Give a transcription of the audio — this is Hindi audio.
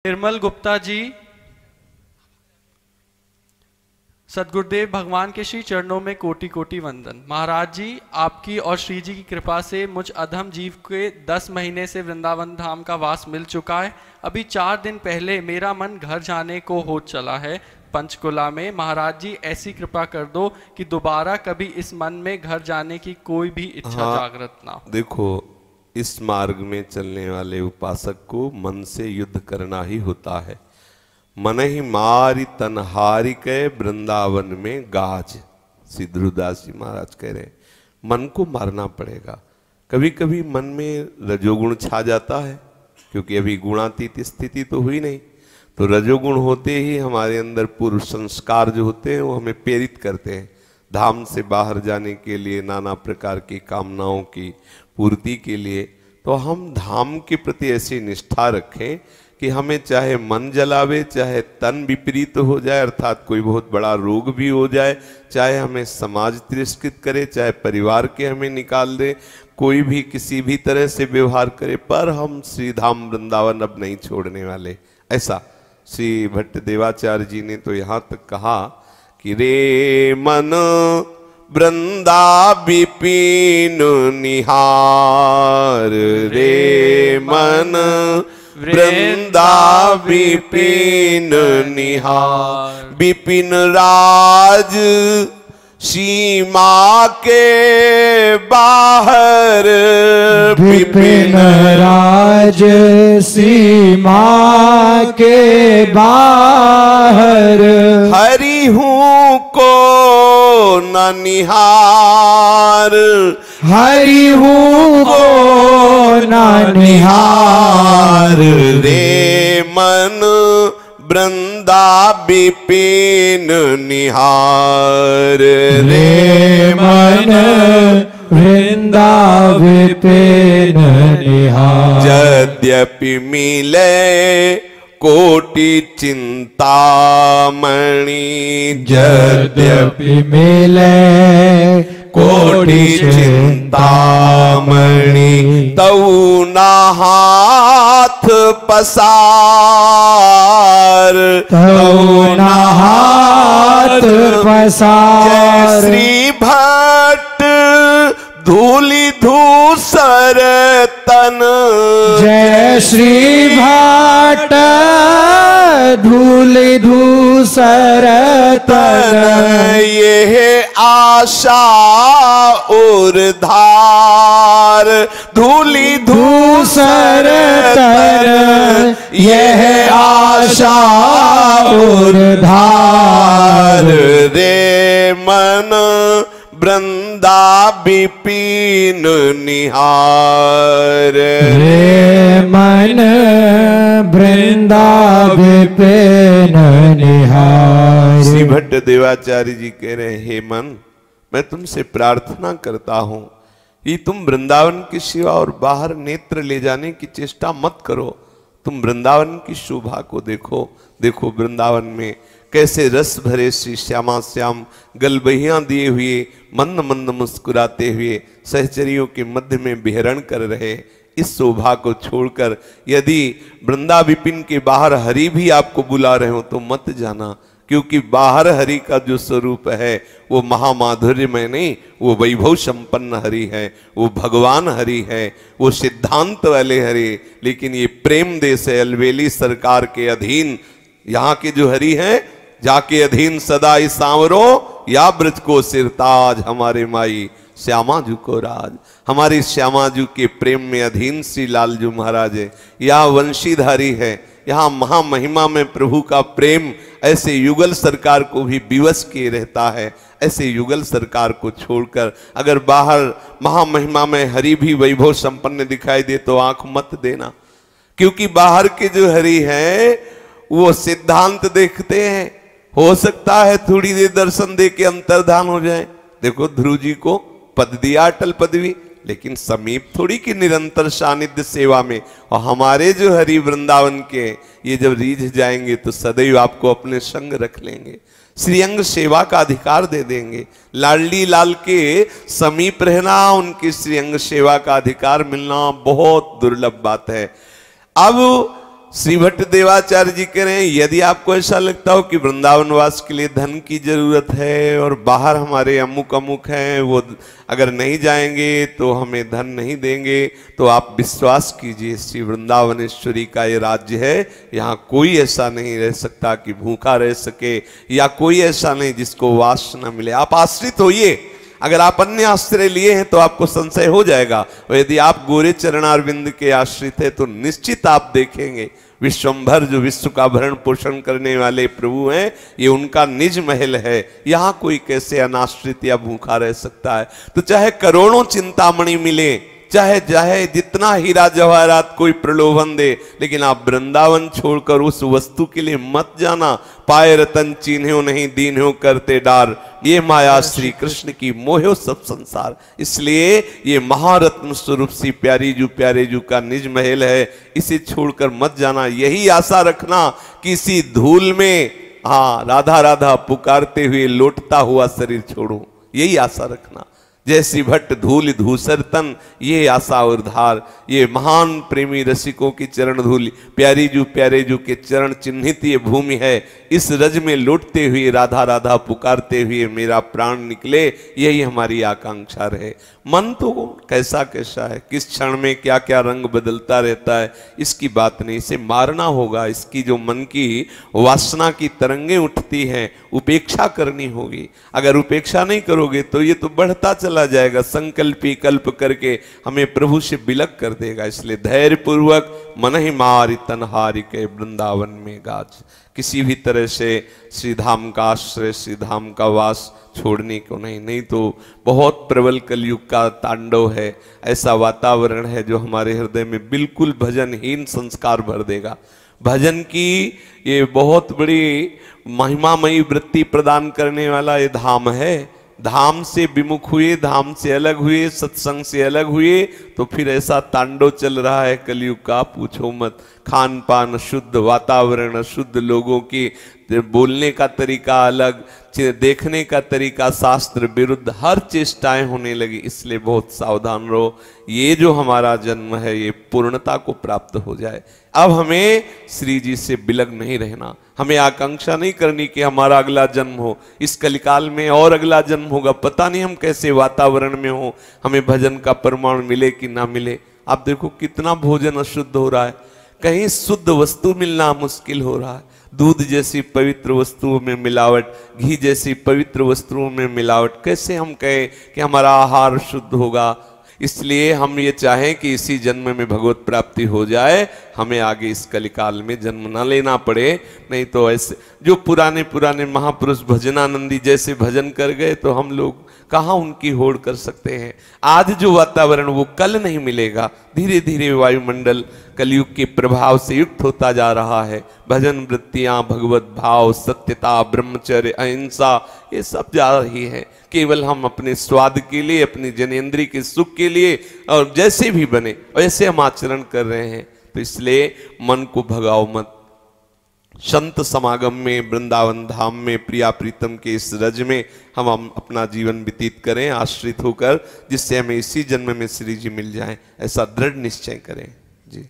निर्मल गुप्ता जी, सदगुरुदेव भगवान के श्री चरणों में कोटि कोटि वंदन। महाराज जी, आपकी और श्री जी की कृपा से मुझ अधम जीव के 10 महीने से वृंदावन धाम का वास मिल चुका है। अभी 4 दिन पहले मेरा मन घर जाने को हो चला है पंचकुला में। महाराज जी, ऐसी कृपा कर दो कि दोबारा कभी इस मन में घर जाने की कोई भी इच्छा जागृत ना हो। देखो, इस मार्ग में चलने वाले उपासक को मन से युद्ध करना ही होता है। मन ही मारी तनहारी के वृंदावन में गाज, श्री ध्रुवदास जी महाराज कह रहे हैं, मन को मारना पड़ेगा। कभी कभी मन में रजोगुण छा जाता है, क्योंकि अभी गुणातीत स्थिति तो हुई नहीं। तो रजोगुण होते ही हमारे अंदर पूर्व संस्कार जो होते हैं वो हमें प्रेरित करते हैं धाम से बाहर जाने के लिए, नाना प्रकार की कामनाओं की पूर्ति के लिए। तो हम धाम के प्रति ऐसी निष्ठा रखें कि हमें चाहे मन जलावे, चाहे तन विपरीत हो जाए, अर्थात कोई बहुत बड़ा रोग भी हो जाए, चाहे हमें समाज तिरस्कृत करे, चाहे परिवार के हमें निकाल दे, कोई भी किसी भी तरह से व्यवहार करे, पर हम श्री धाम वृंदावन अब नहीं छोड़ने वाले। ऐसा श्री भट्ट देवाचार्य जी ने तो यहाँ तक कहा कि रे मन वृंदा विपिन निहार, रे मन वृंदा विपिन निहार, विपिन राज सीमा के बाहर, विपिन राज सीमा के बाहर, हरि हूँ को न निहार, हरि हूँ को न निहार, रे मन वृंदा विपिन निहार, रे मन वृंदा विपिन निहार। यद्यपि मिले कोटि चिंतामणि, यद्यपि मिले कोटि चिंतामणि, तऊ ना हाथ पसार, तऊ ना हाथ पसार। जय श्री भट्ट धूलि धूसर तन, जय श्री भट्ट धूलि धूसर तन, ये आशा और धार, धूलि धूसर तन, यह आशा और धार, रे मन वृंदा विपिन निहार, रे मन वृंदा विपिन निहार। श्री भट्ट देवाचार्य जी कह रहे हैं, हे मन, मैं तुमसे प्रार्थना करता हूं कि तुम वृंदावन की शिवा और बाहर नेत्र ले जाने की चेष्टा मत करो। तुम वृंदावन की शोभा को देखो। देखो वृंदावन में कैसे रस भरे श्री श्यामा श्याम गलबहियां दिए हुए मंद मंद मुस्कुराते हुए सहचरियों के मध्य में विहरण कर रहे। इस शोभा को छोड़कर यदि वृंदा विपिन के बाहर हरि भी आपको बुला रहे हो तो मत जाना, क्योंकि बाहर हरि का जो स्वरूप है वो महामाधुर्यमय नहीं, वो वैभव संपन्न हरि है, वो भगवान हरि है, वो सिद्धांत वाले हरि। लेकिन ये प्रेम देश है, अलवेली सरकार के अधीन यहाँ के जो हरि हैं, जाके अधीन सदा ही सांवरो, या ब्रज को सिरताज, हमारे माई श्यामाजू को राज। हमारी श्यामाजू के प्रेम में अधीन श्री लालजू महाराज है, यहाँ वंशीधारी है, यहाँ महामहिमा में प्रभु का प्रेम ऐसे युगल सरकार को भी विवश किए रहता है। ऐसे युगल सरकार को छोड़कर अगर बाहर महामहिमा में हरि भी वैभव संपन्न दिखाई दे तो आंख मत देना, क्योंकि बाहर के जो हरि हैं वो सिद्धांत देखते हैं। हो सकता है थोड़ी देर दर्शन दे के अंतर्धान हो जाए। देखो ध्रुव जी को पद दिया अटल पदवी, लेकिन समीप थोड़ी की निरंतर सानिध्य सेवा में। और हमारे जो हरि वृंदावन के ये जब रीझ जाएंगे तो सदैव आपको अपने संग रख लेंगे, श्रीअंग सेवा का अधिकार दे देंगे। लाडली लाल के समीप रहना, उनकी श्रीअंग सेवा का अधिकार मिलना बहुत दुर्लभ बात है। अब श्री भट्ट देवाचार्य जी कह रहे हैं, यदि आपको ऐसा लगता हो कि वृंदावन वास के लिए धन की जरूरत है और बाहर हमारे अमुक अमुक हैं, वो अगर नहीं जाएंगे तो हमें धन नहीं देंगे, तो आप विश्वास कीजिए श्री वृंदावनेश्वरी का ये राज्य है, यहाँ कोई ऐसा नहीं रह सकता कि भूखा रह सके, या कोई ऐसा नहीं जिसको वास न मिले। आप आश्रित होइए। अगर आप अन्य आश्रय लिए हैं तो आपको संशय हो जाएगा, और यदि आप गोरे चरणारविंद के आश्रित है तो निश्चित आप देखेंगे विश्वंभर जो विश्व का भरण पोषण करने वाले प्रभु हैं, ये उनका निज महल है, यहाँ कोई कैसे अनाश्रित या भूखा रह सकता है। तो चाहे करोड़ों चिंतामणि मिले, चाहे जितना हीरा जवाहरात कोई प्रलोभन दे, लेकिन आप वृंदावन छोड़कर उस वस्तु के लिए मत जाना। पाए रतन चीन्ह्यो नहीं दीन्ह्यो करते डार, ये माया श्री कृष्ण की मोहो सब संसार। इसलिए ये महारत्न स्वरूप सी प्यारे जू का निज महल है, इसे छोड़कर मत जाना। यही आशा रखना कि इसी धूल में राधा राधा पुकारते हुए लौटता हुआ शरीर छोड़ो, यही आशा रखना। जैसी भट्ट धूल धूसर तन, ये आशा और धार, ये महान प्रेमी रसिकों की चरण धूल प्यारे जू के चरण चिन्हित ये भूमि है। इस रज में लौटते हुए राधा राधा पुकारते हुए मेरा प्राण निकले, यही हमारी आकांक्षा रहे। मन तो कैसा कैसा है, किस क्षण में क्या क्या रंग बदलता रहता है, इसकी बात नहीं, इसे मारना होगा। इसकी जो मन की वासना की तरंगें उठती हैं, उपेक्षा करनी होगी। अगर उपेक्षा नहीं करोगे तो ये तो बढ़ता चला जाएगा, संकल्पी कल्प करके हमें प्रभु से बिलक कर देगा। इसलिए धैर्य पूर्वक मन ही मारि तनहारि के वृंदावन में गाज। किसी भी तरह से श्री धाम का आश्रय, श्री धाम का वास छोड़ने को नहीं तो बहुत प्रबल कलयुग का तांडव है। ऐसा वातावरण है जो हमारे हृदय में बिल्कुल भजनहीन संस्कार भर देगा। भजन की ये बहुत बड़ी महिमामयी वृत्ति प्रदान करने वाला ये धाम है। धाम से विमुख हुए, धाम से अलग हुए, सत्संग से अलग हुए तो फिर ऐसा तांडव चल रहा है कलयुग का, पूछो मत। खान पान शुद्ध, वातावरण शुद्ध, लोगों की बोलने का तरीका अलग, देखने का तरीका शास्त्र विरुद्ध, हर चेष्टाएं होने लगी। इसलिए बहुत सावधान रहो, ये जो हमारा जन्म है ये पूर्णता को प्राप्त हो जाए। अब हमें श्री जी से बिलग नहीं रहना, हमें आकांक्षा नहीं करनी कि हमारा अगला जन्म हो, इस कलिकाल में और अगला जन्म होगा, पता नहीं हम कैसे वातावरण में हो, हमें भजन का परमाणु मिले कि ना मिले। आप देखो कितना भोजन अशुद्ध हो रहा है, कहीं शुद्ध वस्तु मिलना मुश्किल हो रहा है। दूध जैसी पवित्र वस्तुओं में मिलावट, घी जैसी पवित्र वस्तुओं में मिलावट, कैसे हम कहें कि हमारा आहार शुद्ध होगा। इसलिए हम ये चाहें कि इसी जन्म में भगवत प्राप्ति हो जाए, हमें आगे इस कलिकाल में जन्म ना लेना पड़े। नहीं तो ऐसे जो पुराने महापुरुष भजनानंदी जैसे भजन कर गए तो हम लोग कहाँ उनकी होड़ कर सकते हैं। आज जो वातावरण वो कल नहीं मिलेगा। धीरे धीरे वायुमंडल कलयुग के प्रभाव से युक्त होता जा रहा है। भजन वृत्तियां, भगवत भाव, सत्यता, ब्रह्मचर्य, अहिंसा, ये सब जा रही है। केवल हम अपने स्वाद के लिए, अपनी जनेंद्रिय के सुख के लिए और जैसे भी बने वैसे हम आचरण कर रहे हैं। तो इसलिए मन को भगाओ मत। संत समागम में, वृंदावन धाम में, प्रिया प्रीतम के इस रज में हम अपना जीवन व्यतीत करें आश्रित होकर, जिससे हमें इसी जन्म में श्री जी मिल जाएं, ऐसा दृढ़ निश्चय करें जी।